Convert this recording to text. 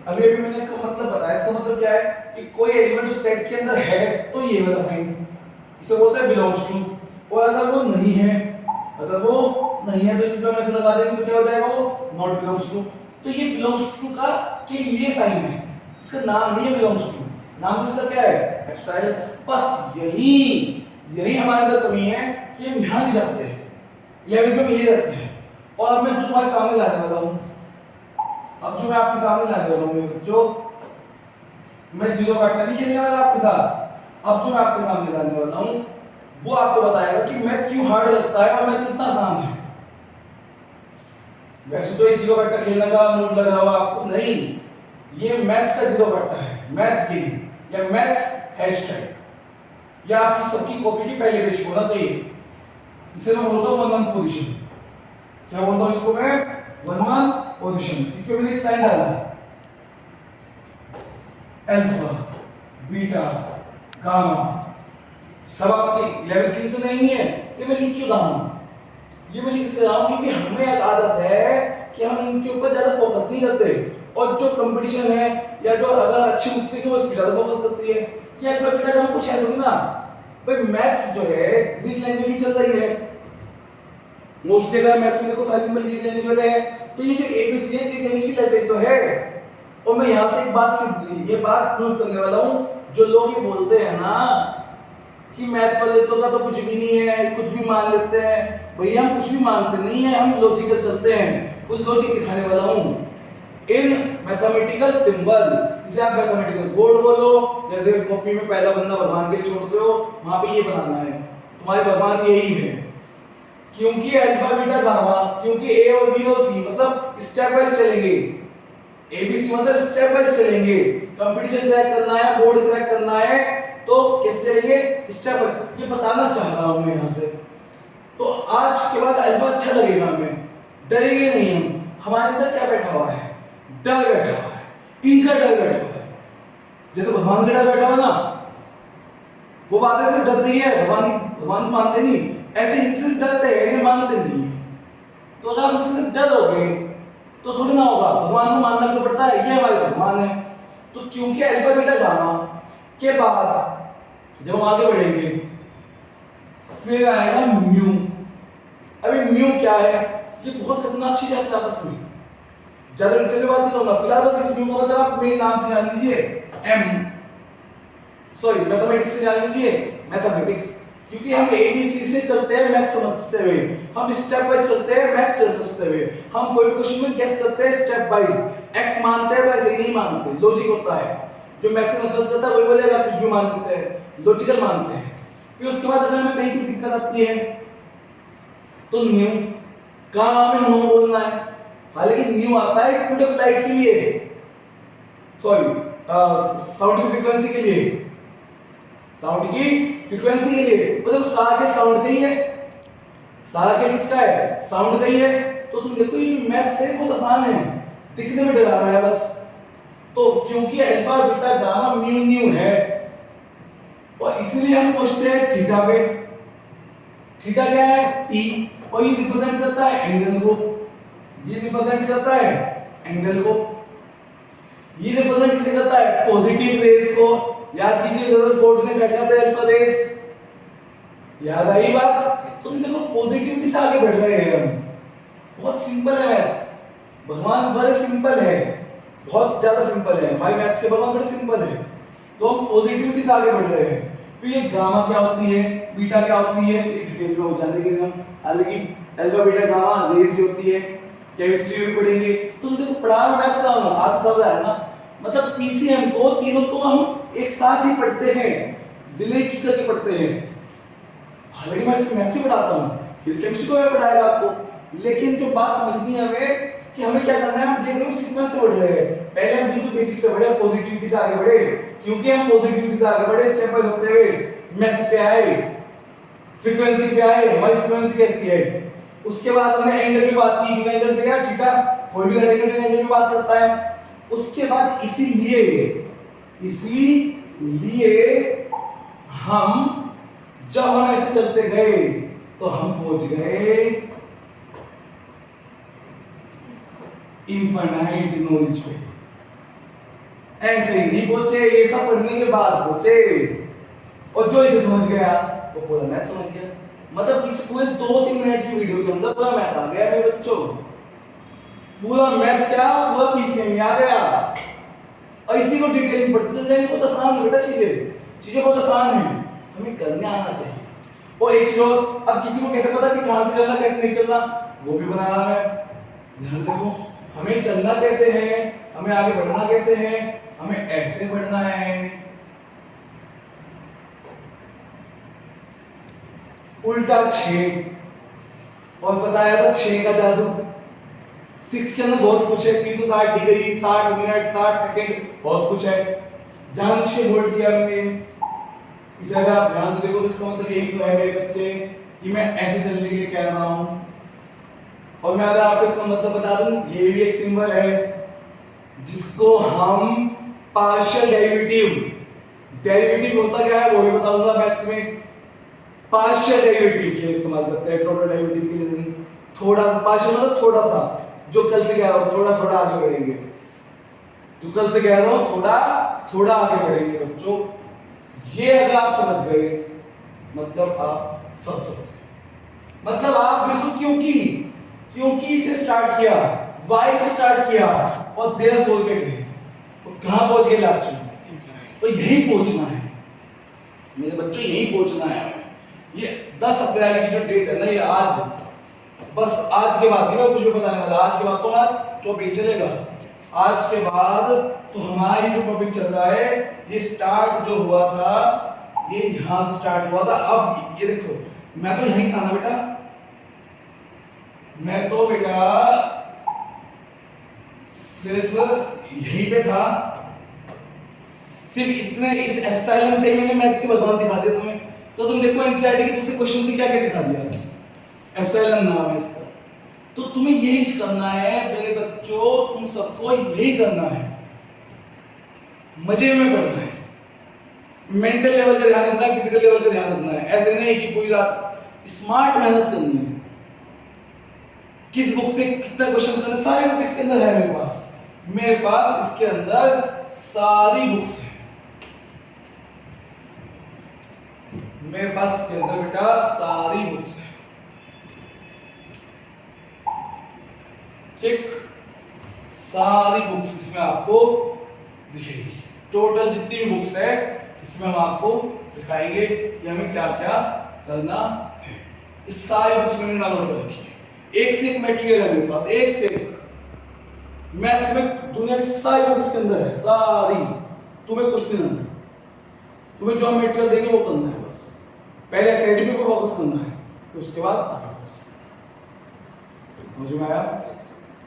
अभी अभी मैंने इसका मतलब बताया। इसका मतलब क्या है कि कोई एलिमेंट उस सेट के अंदर है तो ये वाला साइन, इसे बोलते हैं बिलोंग्स टू। और अगर वो नहीं है, अगर वो नहीं है तो इस पे हम ऐसे लगा देंगे तो क्या हो जाएगा, वो नॉट बिलोंग्स टू। तो ये बिलोंग्स टू का के लिए साइन है, इसका नाम नहीं है बिलोंग्स टू, नाम इसका क्या है, एप्सिलॉन। बस यही हमारे अंदर कमी है कि हम यहां नहीं जाते हैं, 11th में मिल जाते हैं। और अब मैं जो तुम्हारे सामने लाने वाला हूं, अब जो मैं आपके सामने लाने वाला हूं बच्चों, मैं जीरो काटना नहीं खेलने वाला आपके साथ। अब जो मैं आपके सामने लाने वाला हूं वो आपको बताएगा कि मैथ क्यों हार्ड लगता है और मैथ कितना आसान है। वैसे तो ये जीरो कट्टा खेलने का मूड लगा हुआ आपको, नहीं, ये मैथ्स का जीरो कट्टा है, मैथ्स गेम या मैथ्स हैशटैग, या आपकी सबकी कॉपी की पहले पेज होना चाहिए। इसे मैं बोलता हूं 1 मंथ पोजीशन। क्या बोलता हूं इसको मैं, 1 मंथ पोजीशन। इस पे मैंने एक साइन डाला, अल्फा बीटा गामा, सब आपके 11th की तो नहीं है। ये मैं लिख क्यों रहा हूं, ये मैं लिख रहा हूं क्योंकि हमें एक आदत है कि हम इनके ऊपर ज्यादा फोकस नहीं करते, और जो कंपटीशन है या जो अगर अच्छी बुक्स है वो इस पे ज्यादा फोकस करती है कि अल्फा बीटा गामा कुछ है ना भाई। मैथ्स जो है ग्रीक लैंग्वेज में चल रही है मोस्टली, अगर मैथ्स में देखो सारी सिंपल ग्रीक लैंग्वेज वाले हैं, तो ये जो एबीसी है ग्रीक लैंग्वेज की लैंग्वेज तो है। और मैं यहां से एक बात ये बात प्रूव करने वाला हूं, जो लोग ये बोलते हैं ना कि मैथ्स वाले तो का तो कुछ भी नहीं है, कुछ भी मान लेते हैं, भैया हम कुछ भी मानते नहीं है, हम लॉजिकल चलते हैं। कुछ लॉजिक दिखाने वाला हूं इन मैथमेटिकल सिंबल, जिसे आप मैथमेटिकल कोड बोलो। जैसे कॉपी में पहला बंदा भगवान के छोड़ते हो, वहां पे ये बनाना है, तुम्हारे भगवान यही है, क्योंकि अल्फा बीटा गामा, क्योंकि ए और बी और सी मतलब स्टेप बाय चलेंगे, एबीसी मतलब स्टेप बाय चलेंगे। कंपटीशन क्रैक करना है, बोर्ड क्रैक करना है तो कैसे चलेंगे, स्टेप बाय। ये बताना चाह रहा हूं मैं यहां से। तो आज के बाद अल्फा अच्छा लगेगा हमें, डरेंगे नहीं हम। हमारे अंदर क्या बैठा हुआ है, डर बैठा हुआ है, इनका डर बैठा हुआ है। जैसे भगवान का डर बैठा हुआ ना, वो बातें सिर्फ डरते ही है, भगवान मानते नहीं, ऐसे इनसे डरते हैं, ये मानते नहीं है। तो अगर हम सिर्फ डर हो गए तो थोड़ी ना होगा, भगवान को मानना क्यों पड़ता है, ये हमारे भगवान है। तो क्योंकि अल्फा बीटा गामा के बाद जब हम आगे बढ़ेंगे फिर आएगा म्यू। अभी म्यू क्या है, ये बहुत खतरनाक चीज है आपके आपस में, ज्यादा डिटेल में बात नहीं करूंगा। फिलहाल बस इस म्यू का मतलब आप मेरे नाम से जान लीजिए, मैथमेटिक्स से जान लीजिए, मैथमेटिक्स। क्योंकि हम एबीसी से चलते हैं मैथ समझते हुए, हम स्टेप वाइज चलते हैं मैथ समझते हुए, हम कोई क्वेश्चन में गेस करते हैं स्टेप वाइज, एक्स मानते हैं तो ऐसे ही नहीं मानते, लॉजिक होता है। जो मैथ से नफरत करता है वही बोलेगा कुछ भी मान लेते हैं, लॉजिकल मानते हैं। फिर उसके बाद अगर हमें कहीं कोई दिक्कत आती है तो न्यू, कहां हमें नो बोलना है, हालांकि न्यू आता है स्पीड ऑफ लाइट के लिए, सॉरी साउंड की फ्रीक्वेंसी के लिए, साउंड की फ्रीक्वेंसी के लिए। मतलब सारा खेल साउंड का ही है, सारा खेल किसका है, साउंड का ही है। तो तुम देखो ये मैथ से बहुत आसान है, दिखने में डरा रहा है बस। तो क्योंकि alpha beta gamma mu new है और इसलिए हम पूछते हैं थीटा पे। थीटा क्या है, टी, और ये रिप्रेजेंट करता है एंगल को, ये रिप्रेजेंट करता है एंगल को, ये रिप्रेजेंट किसे करता है, पॉजिटिव रेस को। याद कीजिए जरा बोर्ड ने फेंका था अल्फा रेस, याद आई बात। तुम देखो पॉजिटिविटी से आगे बढ़ रहे हैं हम, बहुत सिंपल है मैथ, भगवान बड़े सिंपल है, बहुत ज्यादा सिंपल है भाई, मैथ्स के भगवान बड़े सिंपल है। तो हम पॉजिटिविटी से आगे बढ़ रहे हैं। फिर ये गामा क्या होती है, बीटा क्या होती है, ये डिटेल में हो जाने के हम, हालांकि अल्फा बीटा गामा रेस होती है, केमिस्ट्री में भी पढ़ेंगे। तो देखो पढ़ा मैथ्स का आज सब है ना, मतलब पीसीएम को तीनों को हम एक साथ ही पढ़ते हैं, रिलेट करके पढ़ते हैं। हालांकि मैं सिर्फ मैथ्स ही पढ़ाता हूँ, फिर केमिस्ट्री को भी पढ़ाएगा आपको, लेकिन जो बात समझनी है हमें कि हमें क्या करना है, हम देख रहे हो सीक्वेंस से बढ़ रहे हैं। पहले हम बिल्कुल बेसिक से बढ़े, पॉजिटिविटी से आगे बढ़े, क्योंकि हम पॉजिटिविटी से आगे बढ़े स्टेप बाय होते हुए मैथ पे आए, फ्रीक्वेंसी पे आए, हमारी फ्रीक्वेंसी कैसी है। उसके बाद हमने एंगल पे बात की, क्योंकि एंगल पे क्या थीटा, कोई भी एंगल पे बात करता है। उसके बाद इसीलिए हम जब हम ऐसे चलते गए तो हम पहुंच गए इनफाइनाइट नॉलेज पे। ऐसे ही नहीं पहुंचे, ये सब पढ़ने के बाद पहुंचे। और जो इसे समझ गया वो पूरा मैथ समझ गया। मतलब इस पूरे 2-3 मिनट की वीडियो के अंदर पूरा मैथ आ गया मेरे बच्चों। पूरा मैथ क्या पूरा पीस में आ गया। और इसी को डिटेल में पढ़ते चल जाएंगे। बहुत आसान है बेटा, चीजें बहुत आसान है, हमें करने आना चाहिए। और एक चीज और, अब किसी को कैसे पता कि कहां से चलना कैसे नहीं चलना, वो भी बना रहा मैं। ध्यान देखो, हमें चलना कैसे है, हमें आगे बढ़ना कैसे है, हमें ऐसे बढ़ना है, उल्टा 6। और बताया था 6 का जादू। 6 के अंदर बहुत कुछ है, 360 डिग्री, 60 मिनट, 60 सेकंड, बहुत कुछ है। ध्यान से होल्ड किया मैंने। इसे अगर आप ध्यान से देखो तो इसका मतलब यही तो है मेरे बच्चे कि मैं ऐसे चलने के लिए कह रहा हूं। और मैं अगर आपको इसका मतलब बता दूं, ये भी एक सिंबल है जिसको हम पार्शियल डेरिवेटिव होता क्या है वो भी बताऊंगा मैथ्स में। पार्शियल डेरिवेटिव के लिए इस्तेमाल करते हैं, टोटल डेरिवेटिव के लिए नहीं। थोड़ा सा पार्शियल मतलब थोड़ा सा, जो कल से कह रहा हूं थोड़ा थोड़ा आगे बढ़ेंगे, जो कल से कह रहा हूं थोड़ा थोड़ा आगे बढ़ेंगे बच्चों। ये अगर आप समझ गए मतलब आप सब समझ गए। मतलब आप बिल्कुल क्योंकि से स्टार्ट किया, वाई से स्टार्ट किया और देयर फोर पे गए, तो कहां पहुंच गए लास्ट में? तो यही पहुंचना है मेरे बच्चों, यही पहुंचना है हमें। ये 10 अप्रैल की जो डेट है ना, ये आज, बस आज के बाद नहीं मैं कुछ भी बताने वाला। आज के बाद तो मैं टॉपिक चलेगा। आज के बाद तो हमारी जो टॉपिक चल रहा है, ये स्टार्ट जो हुआ था ये यहां से स्टार्ट हुआ था। अब ये देखो, मैं तो यहीं था ना बेटा, मैं तो बेटा सिर्फ यहीं पे था। सिर्फ इतने इस एप्सिलॉन से मैंने मैथ्स के भगवान दिखा दिया तुम्हें। तो तुम देखो एनसीईआरटी के दूसरे क्वेश्चन से क्या क्या दिखा दिया, एप्सिलॉन नाम है इसका। तो तुम्हें यही करना है मेरे बच्चों, तुम सबको यही करना है, मजे में पढ़ना है, मेंटल लेवल का ध्यान रखना है, फिजिकल लेवल का ध्यान रखना है। ऐसे नहीं कि पूरी रात, स्मार्ट मेहनत करनी है। किस बुक से कितना क्वेश्चन करना, सारी बुक इसके अंदर है मेरे पास इसके अंदर सारी बुक्स है मेरे पास इसके अंदर बेटा सारी बुक्स है। ठीक, सारी बुक्स इसमें आपको दिखेगी। टोटल जितनी भी बुक्स है इसमें हम आपको दिखाएंगे कि हमें क्या क्या करना है। इस सारी बुक्स मैंने डाउनलोड कर रखी है, एक से एक मटेरियल है मेरे पास, एक से एक मैथ्स में दुनिया की सारी बुक इसके अंदर है, सारी। तुम्हें कुछ नहीं करना, तुम्हें जो हम मटेरियल देंगे वो करना है। बस पहले एकेडमी पर फोकस करना है, फिर उसके बाद आगे फोकस। समझ में आया?